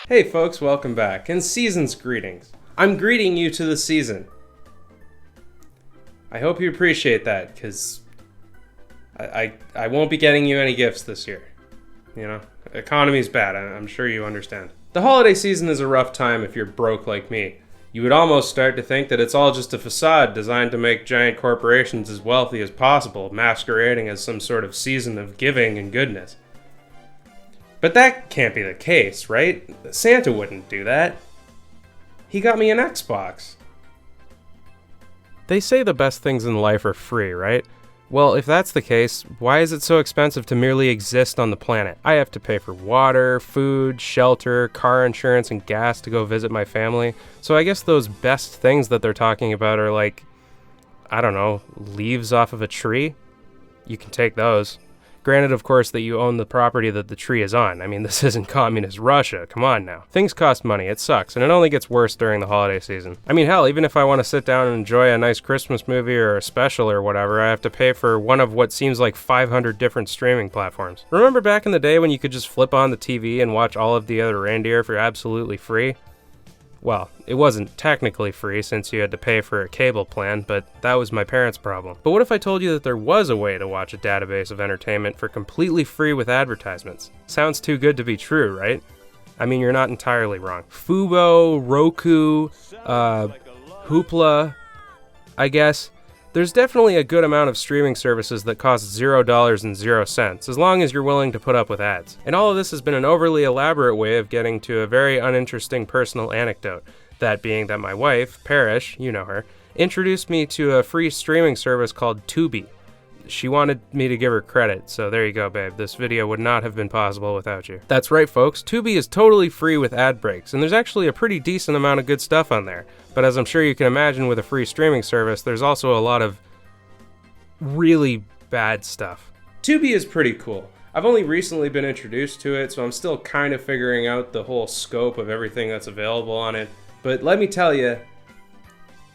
Hey folks, welcome back, and season's greetings. I'm greeting you to the season. I hope you appreciate that, because I won't be getting you any gifts this year. You know, economy's bad, I'm sure you understand. The holiday season is a rough time if you're broke like me. You would almost start to think that it's all just a facade designed to make giant corporations as wealthy as possible, masquerading as some sort of season of giving and goodness. But that can't be the case, right? Santa wouldn't do that. He got me an Xbox. They say the best things in life are free, right? Well, if that's the case, why is it so expensive to merely exist on the planet? I have to pay for water, food, shelter, car insurance, and gas to go visit my family. So I guess those best things that they're talking about are like, I don't know, leaves off of a tree? You can take those. Granted, of course, that you own the property that the tree is on. I mean, this isn't communist Russia. Come on now. Things cost money. It sucks. And it only gets worse during the holiday season. I mean, hell, even if I want to sit down and enjoy a nice Christmas movie or a special or whatever, I have to pay for one of what seems like 500 different streaming platforms. Remember back in the day when you could just flip on the TV and watch all of the other reindeer for absolutely free? Well, it wasn't technically free since you had to pay for a cable plan, but that was my parents' problem. But what if I told you that there was a way to watch a database of entertainment for completely free with advertisements? Sounds too good to be true, right? I mean, you're not entirely wrong. Fubo, Roku, Hoopla, I guess. There's definitely a good amount of streaming services that cost $0.00, as long as you're willing to put up with ads. And all of this has been an overly elaborate way of getting to a very uninteresting personal anecdote. That being that my wife, Parrish, you know her, introduced me to a free streaming service called Tubi. She wanted me to give her credit, so there you go, babe. This video would not have been possible without you. That's right, folks. Tubi is totally free with ad breaks, and there's actually a pretty decent amount of good stuff on there. But as I'm sure you can imagine with a free streaming service, there's also a lot of really bad stuff. Tubi is pretty cool. I've only recently been introduced to it, so I'm still kind of figuring out the whole scope of everything that's available on it. But let me tell you,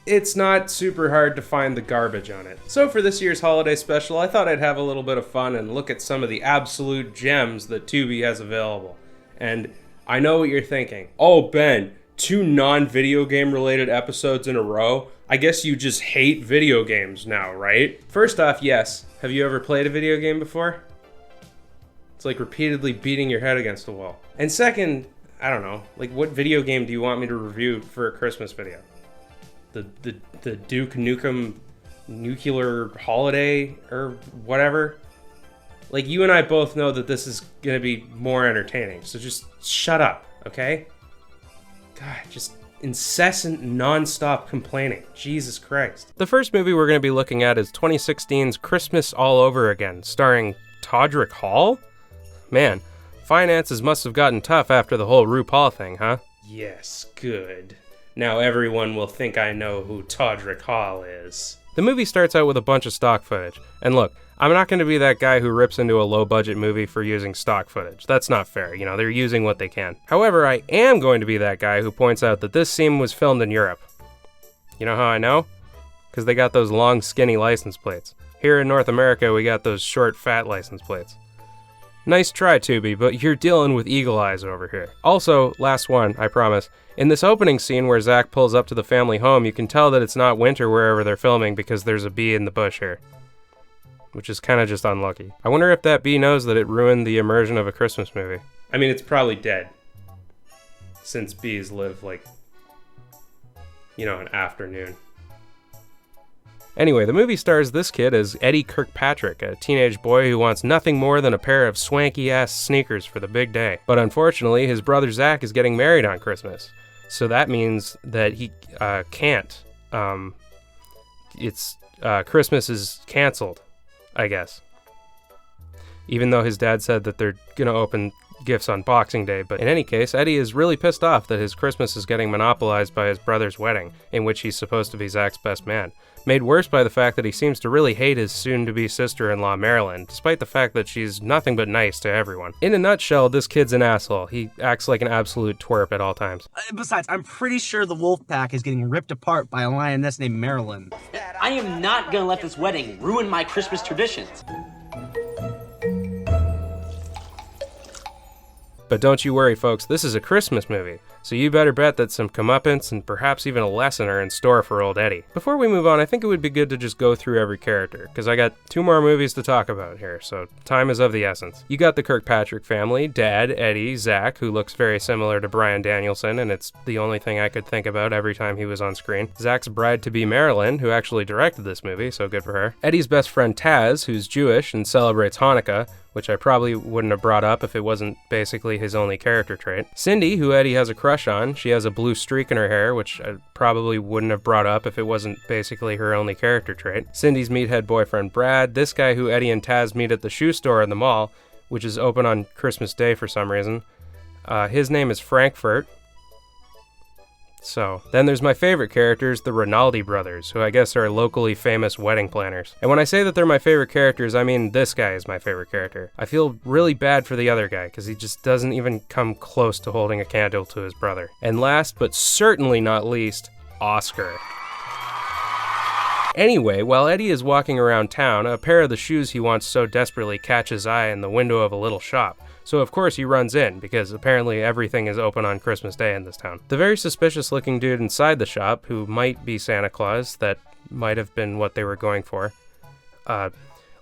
it's not super hard to find the garbage on it. So for this year's holiday special, I thought I'd have a little bit of fun and look at some of the absolute gems that Tubi has available. And I know what you're thinking. Oh, Ben, 2 non-video game related episodes in a row? I guess you just hate video games now, right? First off, yes. Have you ever played a video game before? It's like repeatedly beating your head against the wall. And second, I don't know, like what video game do you want me to review for a Christmas video? The Duke Nukem Nuclear Holiday or whatever? Like, you and I both know that this is gonna be more entertaining, so just shut up, okay? God, just incessant, non-stop complaining. Jesus Christ. The first movie we're gonna be looking at is 2016's Christmas All Over Again, starring Todrick Hall? Man, finances must have gotten tough after the whole RuPaul thing, huh? Yes, good. Now everyone will think I know who Todrick Hall is. The movie starts out with a bunch of stock footage. And look, I'm not going to be that guy who rips into a low-budget movie for using stock footage. That's not fair. You know, they're using what they can. However, I am going to be that guy who points out that this scene was filmed in Europe. You know how I know? Because they got those long, skinny license plates. Here in North America, we got those short, fat license plates. Nice try, Tubi, but you're dealing with eagle eyes over here. Also, last one, I promise. In this opening scene where Zach pulls up to the family home, you can tell that it's not winter wherever they're filming because there's a bee in the bush here. Which is kind of just unlucky. I wonder if that bee knows that it ruined the immersion of a Christmas movie. I mean, it's probably dead. Since bees live, like, you know, an afternoon. Anyway, the movie stars this kid as Eddie Kirkpatrick, a teenage boy who wants nothing more than a pair of swanky-ass sneakers for the big day. But unfortunately, his brother Zach is getting married on Christmas. So that means that he can't. Christmas is canceled, I guess. Even though his dad said that they're gonna open gifts on Boxing Day, but in any case, Eddie is really pissed off that his Christmas is getting monopolized by his brother's wedding, in which he's supposed to be Zach's best man. Made worse by the fact that he seems to really hate his soon-to-be sister-in-law Marilyn, despite the fact that she's nothing but nice to everyone. In a nutshell, this kid's an asshole. He acts like an absolute twerp at all times. Besides, I'm pretty sure the wolf pack is getting ripped apart by a lioness named Marilyn. I am not gonna let this wedding ruin my Christmas traditions. But don't you worry, folks, this is a Christmas movie, so you better bet that some comeuppance and perhaps even a lesson are in store for old Eddie. Before we move on, I think it would be good to just go through every character, because I got 2 more movies to talk about here, so time is of the essence. You got the Kirkpatrick family, Dad, Eddie, Zach, who looks very similar to Bryan Danielson, and it's the only thing I could think about every time he was on screen. Zach's bride-to-be Marilyn, who actually directed this movie, so good for her. Eddie's best friend Taz, who's Jewish and celebrates Hanukkah, which I probably wouldn't have brought up if it wasn't basically his only character trait. Cindy, who Eddie has a crush on, she has a blue streak in her hair, which I probably wouldn't have brought up if it wasn't basically her only character trait. Cindy's meathead boyfriend Brad, this guy who Eddie and Taz meet at the shoe store in the mall, which is open on Christmas Day for some reason. His name is Frankfurt. So, then there's my favorite characters, the Rinaldi brothers, who I guess are locally famous wedding planners. And when I say that they're my favorite characters, I mean this guy is my favorite character. I feel really bad for the other guy, because he just doesn't even come close to holding a candle to his brother. And last, but certainly not least, Oscar. Anyway, while Eddie is walking around town, a pair of the shoes he wants so desperately catch his eye in the window of a little shop. So of course he runs in, because apparently everything is open on Christmas Day in this town. The very suspicious looking dude inside the shop, who might be Santa Claus, that might have been what they were going for,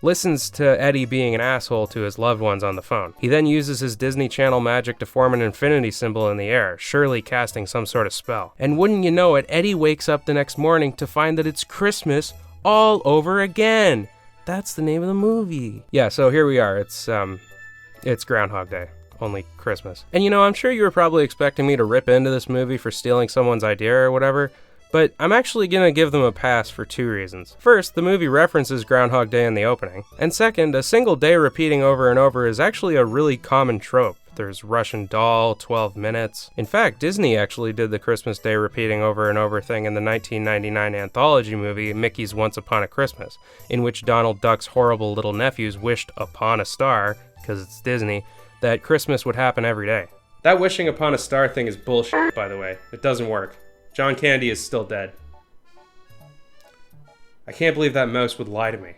listens to Eddie being an asshole to his loved ones on the phone. He then uses his Disney Channel magic to form an infinity symbol in the air, surely casting some sort of spell. And wouldn't you know it, Eddie wakes up the next morning to find that it's Christmas all over again. That's the name of the movie. Yeah, so here we are. It's Groundhog Day, only Christmas. And you know, I'm sure you were probably expecting me to rip into this movie for stealing someone's idea or whatever, but I'm actually gonna give them a pass for 2 reasons. First, the movie references Groundhog Day in the opening. And second, a single day repeating over and over is actually a really common trope. There's Russian Doll, 12 Minutes. In fact, Disney actually did the Christmas Day repeating over and over thing in the 1999 anthology movie Mickey's Once Upon a Christmas, in which Donald Duck's horrible little nephews wished upon a star, because it's Disney, that Christmas would happen every day. That wishing upon a star thing is bullshit, by the way. It doesn't work. John Candy is still dead. I can't believe that mouse would lie to me.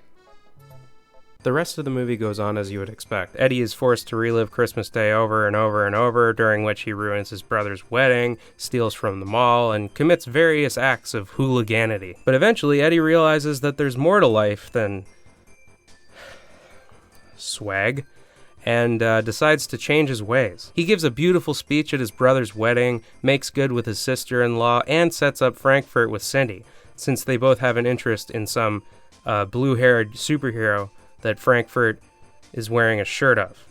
The rest of the movie goes on as you would expect. Eddie is forced to relive Christmas Day over and over and over, during which he ruins his brother's wedding, steals from the mall, and commits various acts of hooliganity. But eventually, Eddie realizes that there's more to life than swag, and decides to change his ways. He gives a beautiful speech at his brother's wedding, makes good with his sister-in-law, and sets up Frankfurt with Cindy, since they both have an interest in some blue-haired superhero that Frankfurt is wearing a shirt of.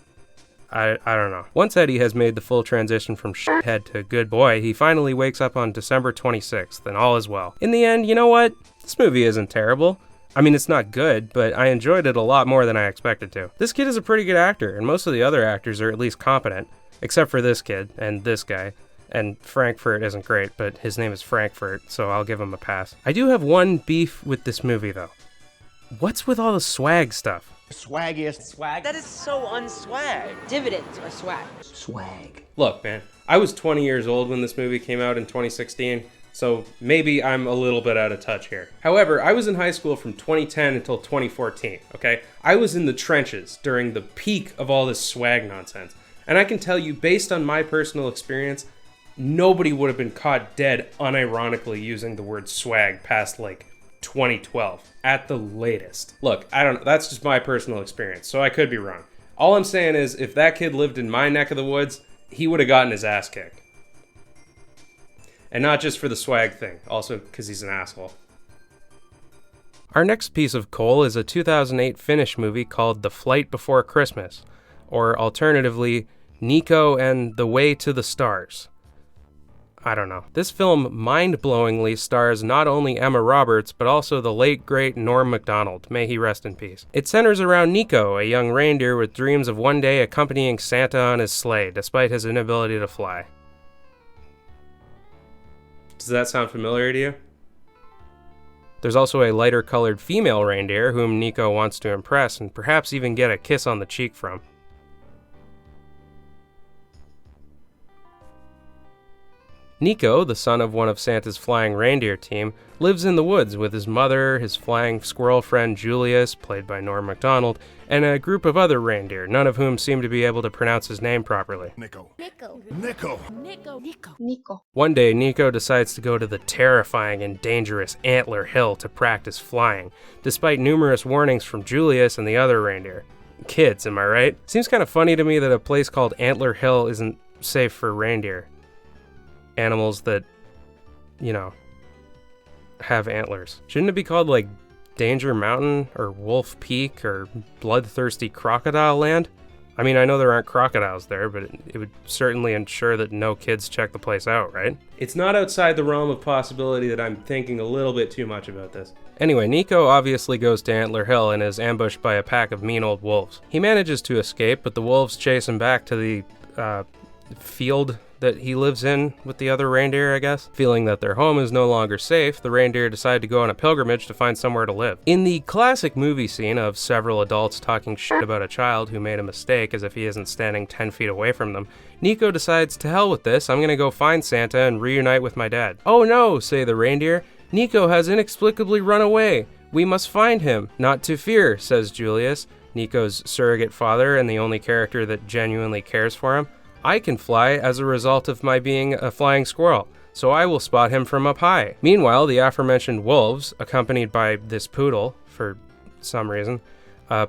I don't know. Once Eddie has made the full transition from shithead to good boy, he finally wakes up on December 26th, and all is well. In the end, you know what? This movie isn't terrible. I mean, it's not good, but I enjoyed it a lot more than I expected to. This kid is a pretty good actor, and most of the other actors are at least competent, except for this kid, and this guy. And Frankfurt isn't great, but his name is Frankfurt, so I'll give him a pass. I do have one beef with this movie, though. What's with all the swag stuff? Swaggiest. Swag? That is so unswag. Dividends are swag. Swag. Look, man, I was 20 years old when this movie came out in 2016, so maybe I'm a little bit out of touch here. However, I was in high school from 2010 until 2014, okay? I was in the trenches during the peak of all this swag nonsense. And I can tell you, based on my personal experience, nobody would have been caught dead unironically using the word swag past, like, 2012 at the latest. Look, I don't know, that's just my personal experience, so I could be wrong. All I'm saying is, if that kid lived in my neck of the woods, he would have gotten his ass kicked. And not just for the swag thing, also because he's an asshole. Our next piece of coal is a 2008 Finnish movie called The Flight Before Christmas, or alternatively, Nico and the Way to the Stars. I don't know. This film mind-blowingly stars not only Emma Roberts, but also the late, great Norm Macdonald. May he rest in peace. It centers around Nico, a young reindeer with dreams of one day accompanying Santa on his sleigh, despite his inability to fly. Does that sound familiar to you? There's also a lighter-colored female reindeer whom Nico wants to impress and perhaps even get a kiss on the cheek from. Nico, the son of one of Santa's flying reindeer team, lives in the woods with his mother, his flying squirrel friend Julius, played by Norm Macdonald, and a group of other reindeer, none of whom seem to be able to pronounce his name properly. Nico. Nico. Nico. Nico. Nico. Nico. One day, Nico decides to go to the terrifying and dangerous Antler Hill to practice flying, despite numerous warnings from Julius and the other reindeer. Kids, am I right? Seems kind of funny to me that a place called Antler Hill isn't safe for reindeer. Animals that, you know, have antlers. Shouldn't it be called like Danger Mountain or Wolf Peak or Bloodthirsty Crocodile Land? I mean, I know there aren't crocodiles there, but it would certainly ensure that no kids check the place out, right? It's not outside the realm of possibility that I'm thinking a little bit too much about this. Anyway, Nico obviously goes to Antler Hill and is ambushed by a pack of mean old wolves. He manages to escape, but the wolves chase him back to the field that he lives in with the other reindeer, I guess. Feeling that their home is no longer safe, the reindeer decide to go on a pilgrimage to find somewhere to live. In the classic movie scene of several adults talking shit about a child who made a mistake as if he isn't standing 10 feet away from them, Nico decides, to hell with this, I'm gonna go find Santa and reunite with my dad. Oh no, say the reindeer, Nico has inexplicably run away. We must find him. Not to fear, says Julius, Nico's surrogate father and the only character that genuinely cares for him. I can fly as a result of my being a flying squirrel, so I will spot him from up high. Meanwhile, the aforementioned wolves, accompanied by this poodle, for some reason,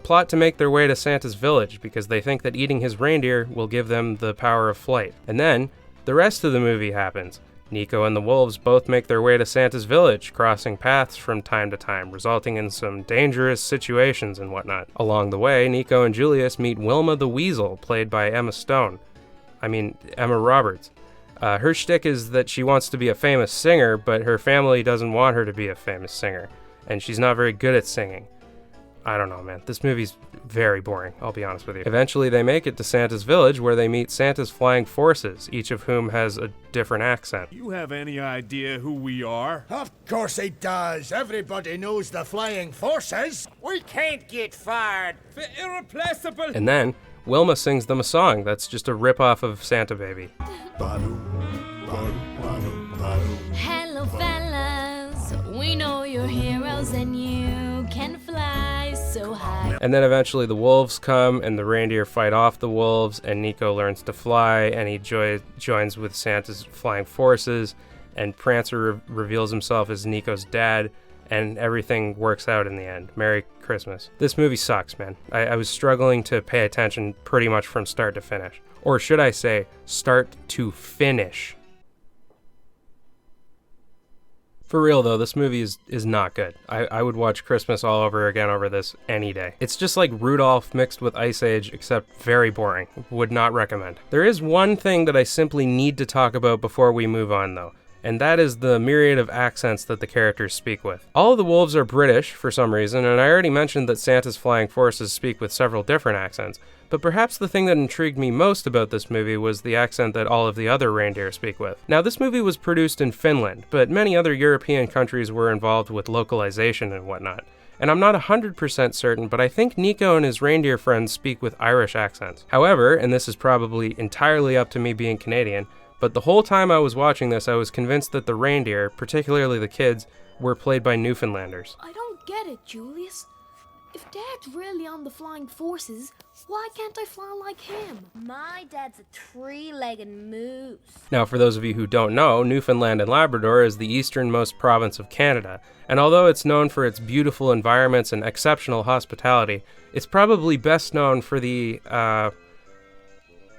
plot to make their way to Santa's village because they think that eating his reindeer will give them the power of flight. And then, the rest of the movie happens. Nico and the wolves both make their way to Santa's village, crossing paths from time to time, resulting in some dangerous situations and whatnot. Along the way, Nico and Julius meet Wilma the Weasel, played by Emma Roberts. Her shtick is that she wants to be a famous singer, but her family doesn't want her to be a famous singer, and she's not very good at singing. I don't know, man. This movie's very boring, I'll be honest with you. Eventually, they make it to Santa's village, where they meet Santa's flying forces, each of whom has a different accent. You have any idea who we are? Of course he does. Everybody knows the flying forces. We can't get fired. The irreplaceable. And then, Wilma sings them a song that's just a rip-off of Santa Baby. Hello, fellas. We know you're heroes and you can fly so high. And then eventually the wolves come and the reindeer fight off the wolves and Nico learns to fly and he joins with Santa's flying forces and Prancer reveals himself as Nico's dad and everything works out in the end. Merry Christmas. This movie sucks, man. I was struggling to pay attention pretty much from start to finish. Or should I say, start to finish. For real though, this movie is not good. I would watch Christmas all over again over this any day. It's just like Rudolph mixed with Ice Age, except very boring. Would not recommend. There is one thing that I simply need to talk about before we move on though, and that is the myriad of accents that the characters speak with. All of the wolves are British for some reason, and I already mentioned that Santa's flying forces speak with several different accents, but perhaps the thing that intrigued me most about this movie was the accent that all of the other reindeer speak with. Now, this movie was produced in Finland, but many other European countries were involved with localization and whatnot. And I'm not 100% certain, but I think Nico and his reindeer friends speak with Irish accents. However, and this is probably entirely up to me being Canadian, but the whole time I was watching this, I was convinced that the reindeer, particularly the kids, were played by Newfoundlanders. I don't get it, Julius. If Dad's really on the flying forces, why can't I fly like him? My dad's a three-legged moose. Now, for those of you who don't know, Newfoundland and Labrador is the easternmost province of Canada, and although it's known for its beautiful environments and exceptional hospitality, it's probably best known for the,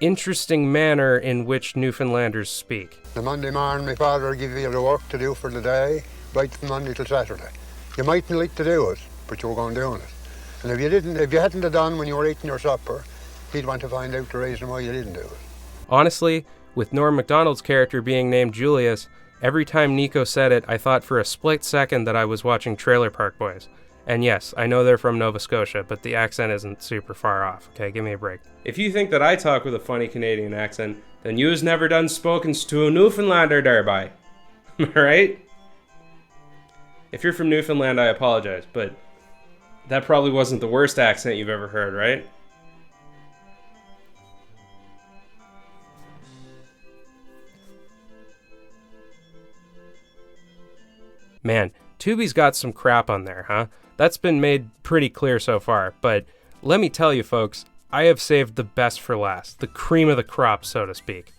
interesting manner in which Newfoundlanders speak. The Monday morning, my father will give you the work to do for the day, right from Monday till Saturday. You mightn't like to do it, but you're going doing it. And if you hadn't have done when you were eating your supper, he'd want to find out the reason why you didn't do it. Honestly, with Norm Macdonald's character being named Julius, every time Nico said it, I thought for a split second that I was watching Trailer Park Boys. And yes, I know they're from Nova Scotia, but the accent isn't super far off, okay? Give me a break. If you think that I talk with a funny Canadian accent, then you's never done spoken to a Newfoundlander thereby. Right? If you're from Newfoundland, I apologize, but that probably wasn't the worst accent you've ever heard, right? Man, Tubi's got some crap on there, huh? That's been made pretty clear so far, but let me tell you folks, I have saved the best for last, the cream of the crop, so to speak.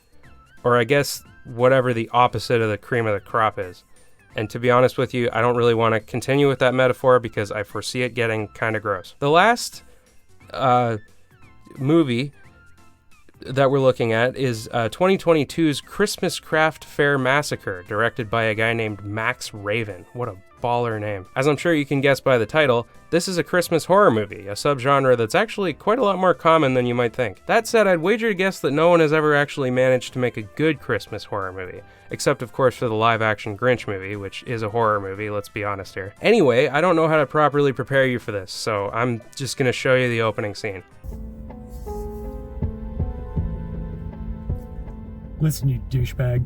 Or I guess whatever the opposite of the cream of the crop is. And to be honest with you, I don't really want to continue with that metaphor because I foresee it getting kind of gross. The last movie that we're looking at is 2022's Christmas Craft Fair Massacre, directed by a guy named Max Raven. What a baller name. As I'm sure you can guess by the title, this is a Christmas horror movie, a subgenre that's actually quite a lot more common than you might think. That said, I'd wager to guess that no one has ever actually managed to make a good Christmas horror movie, except of course for the live-action Grinch movie, which is a horror movie, let's be honest here. Anyway, I don't know how to properly prepare you for this, so I'm just gonna show you the opening scene. Listen, you douchebag.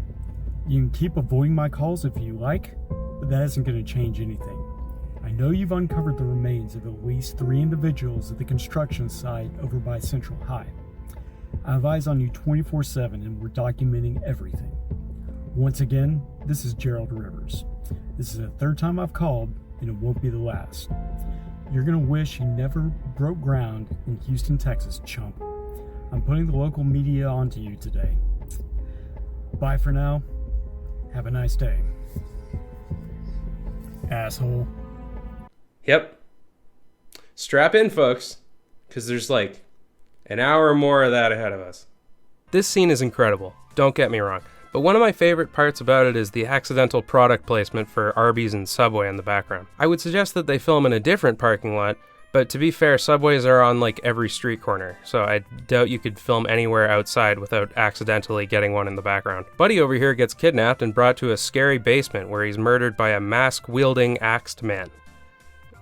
You can keep avoiding my calls if you like, but that isn't going to change anything. I know you've uncovered the remains of at least 3 individuals at the construction site over by Central High. I have eyes on you 24/7 and we're documenting everything. Once again, this is Gerald Rivers. This is the 3rd time I've called, and it won't be the last. You're going to wish you never broke ground in Houston, Texas, chump. I'm putting the local media onto you today. Bye for now. Have a nice day. Asshole. Yep. Strap in, folks, because there's like an hour more of that ahead of us. This scene is incredible, don't get me wrong, but one of my favorite parts about it is the accidental product placement for Arby's and Subway in the background. I would suggest that they film in a different parking lot, but to be fair, Subways are on like every street corner, so I doubt you could film anywhere outside without accidentally getting one in the background. Buddy over here gets kidnapped and brought to a scary basement where he's murdered by a mask-wielding axed man.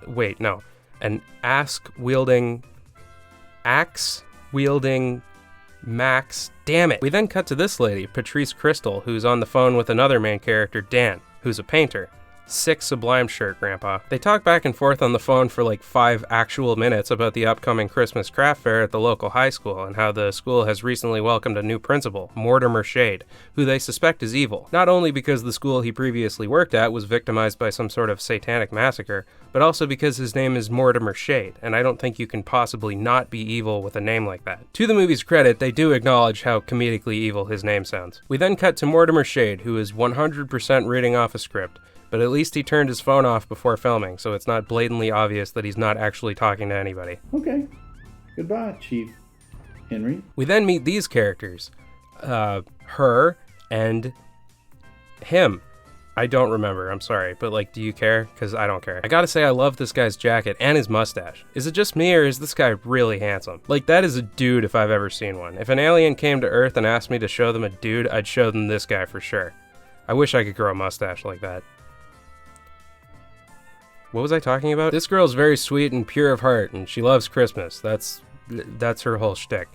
Wait, no. An axe-wielding Max. Damn it. We then cut to this lady, Patrice Crystal, who's on the phone with another main character, Dan, who's a painter. Sick Sublime shirt, Grandpa. They talk back and forth on the phone for like 5 actual minutes about the upcoming Christmas craft fair at the local high school and how the school has recently welcomed a new principal, Mortimer Shade, who they suspect is evil. Not only because the school he previously worked at was victimized by some sort of satanic massacre, but also because his name is Mortimer Shade, and I don't think you can possibly not be evil with a name like that. To the movie's credit, they do acknowledge how comedically evil his name sounds. We then cut to Mortimer Shade, who is 100% reading off a script. But at least he turned his phone off before filming, so it's not blatantly obvious that he's not actually talking to anybody. Okay. Goodbye, Chief Henry. We then meet these characters. Her and him. I don't remember, I'm sorry, but like, do you care? Because I don't care. I gotta say, I love this guy's jacket and his mustache. Is it just me, or is this guy really handsome? Like, that is a dude if I've ever seen one. If an alien came to Earth and asked me to show them a dude, I'd show them this guy for sure. I wish I could grow a mustache like that. What was I talking about? This girl's very sweet and pure of heart, and she loves Christmas. That's her whole shtick.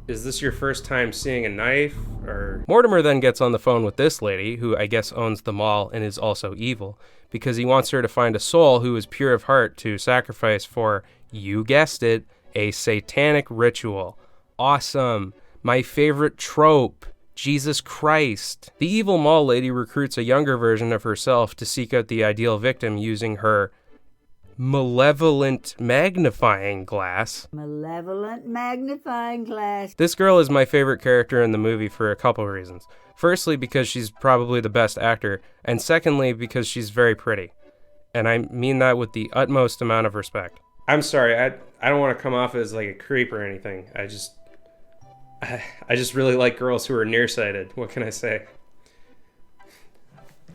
Is this your first time seeing a knife, or? Mortimer then gets on the phone with this lady, who I guess owns the mall and is also evil, because he wants her to find a soul who is pure of heart to sacrifice for, you guessed it, a satanic ritual. Awesome. My favorite trope. Jesus Christ. The evil mall lady recruits a younger version of herself to seek out the ideal victim using her malevolent magnifying glass. Malevolent magnifying glass. This girl is my favorite character in the movie for a couple reasons. Firstly, because she's probably the best actor, and secondly, because she's very pretty. And I mean that with the utmost amount of respect. I'm sorry, I don't want to come off as like a creep or anything. I just really like girls who are nearsighted. What can I say?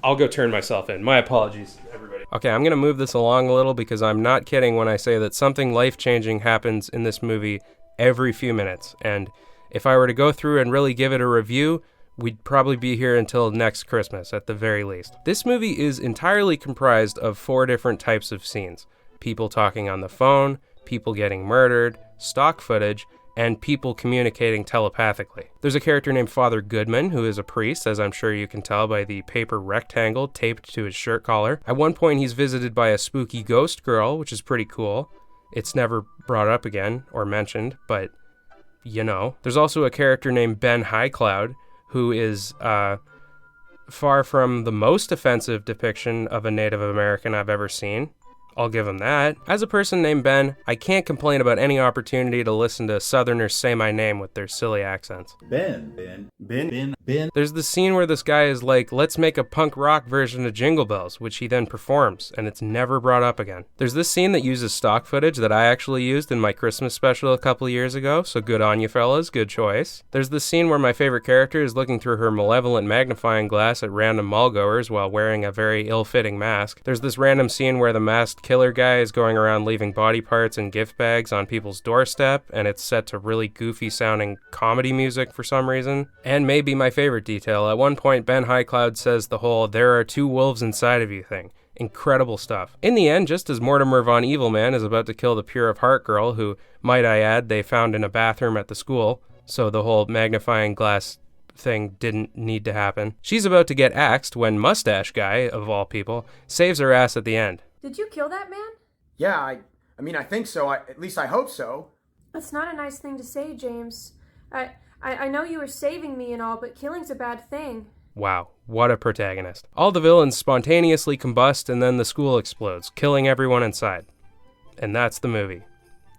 I'll go turn myself in. My apologies, everybody. Okay, I'm going to move this along a little because I'm not kidding when I say that something life-changing happens in this movie every few minutes. And if I were to go through and really give it a review, we'd probably be here until next Christmas at the very least. This movie is entirely comprised of 4 different types of scenes. People talking on the phone, people getting murdered, stock footage, and people communicating telepathically. There's a character named Father Goodman, who is a priest, as I'm sure you can tell by the paper rectangle taped to his shirt collar. At one point, he's visited by a spooky ghost girl, which is pretty cool. It's never brought up again or mentioned, but you know. There's also a character named Ben Highcloud, who is far from the most offensive depiction of a Native American I've ever seen. I'll give him that. As a person named Ben, I can't complain about any opportunity to listen to Southerners say my name with their silly accents. Ben. There's the scene where this guy is like, let's make a punk rock version of Jingle Bells, which he then performs, and it's never brought up again. There's this scene that uses stock footage that I actually used in my Christmas special a couple of years ago, so good on you fellas, good choice. There's this scene where my favorite character is looking through her malevolent magnifying glass at random mallgoers while wearing a very ill-fitting mask. There's this random scene where the masked killer guy is going around leaving body parts and gift bags on people's doorstep, and it's set to really goofy sounding comedy music for some reason. And maybe my favorite detail, at one point Ben Highcloud says the whole "there are two wolves inside of you" thing. Incredible stuff. In the end, just as Mortimer Von Evilman is about to kill the Pure of Heart girl, who, might I add, they found in a bathroom at the school, so the whole magnifying glass thing didn't need to happen, she's about to get axed when Mustache Guy, of all people, saves her ass at the end. Did you kill that man? Yeah, I mean, I think so. At least I hope so. That's not a nice thing to say, James. I know you were saving me and all, but killing's a bad thing. Wow, what a protagonist. All the villains spontaneously combust and then the school explodes, killing everyone inside. And that's the movie.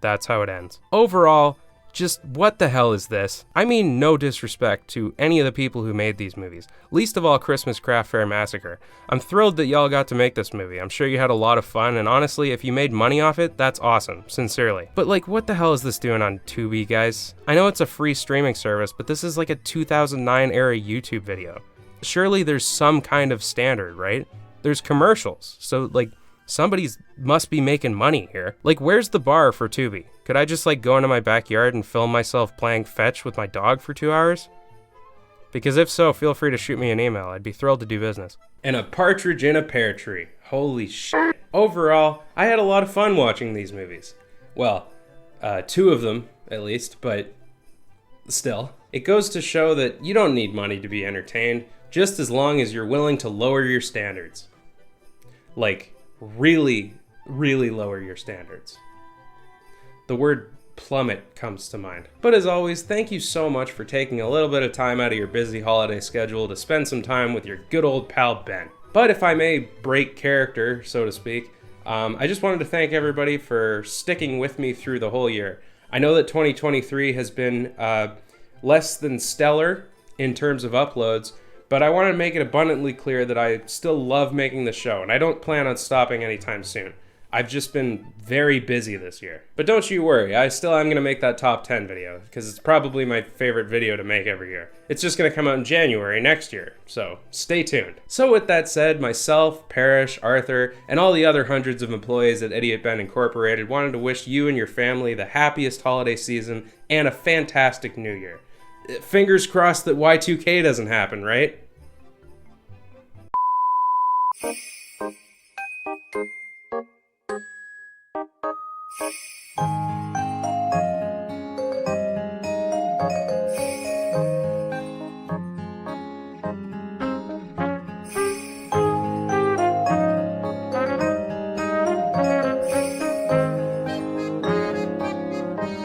That's how it ends. Overall, just what the hell is this? I mean no disrespect to any of the people who made these movies, least of all Christmas Craft Fair Massacre. I'm thrilled that y'all got to make this movie. I'm sure you had a lot of fun, and honestly, if you made money off it, that's awesome, sincerely. But like, what the hell is this doing on Tubi, guys? I know it's a free streaming service, but this is like a 2009 era YouTube video. Surely there's some kind of standard, right? There's commercials, so like, somebody's must be making money here. Like, where's the bar for Tubi? Could I just like go into my backyard and film myself playing fetch with my dog for 2 hours? Because if so, feel free to shoot me an email. I'd be thrilled to do business. And a partridge in a pear tree. Holy shit. Overall, I had a lot of fun watching these movies. Well, 2 of them at least, but still. It goes to show that you don't need money to be entertained, just as long as you're willing to lower your standards. Like, really, really lower your standards. The word plummet comes to mind. But as always, thank you so much for taking a little bit of time out of your busy holiday schedule to spend some time with your good old pal Ben. But if I may break character, so to speak, I just wanted to thank everybody for sticking with me through the whole year. I know that 2023 has been less than stellar in terms of uploads, but I want to make it abundantly clear that I still love making the show, and I don't plan on stopping anytime soon. I've just been very busy this year. But don't you worry, I still am going to make that top 10 video, because it's probably my favorite video to make every year. It's just going to come out in January next year, so stay tuned. So with that said, myself, Parrish, Arthur, and all the other hundreds of employees at Idiot Ben Incorporated wanted to wish you and your family the happiest holiday season and a fantastic new year. Fingers crossed that Y2K doesn't happen, right?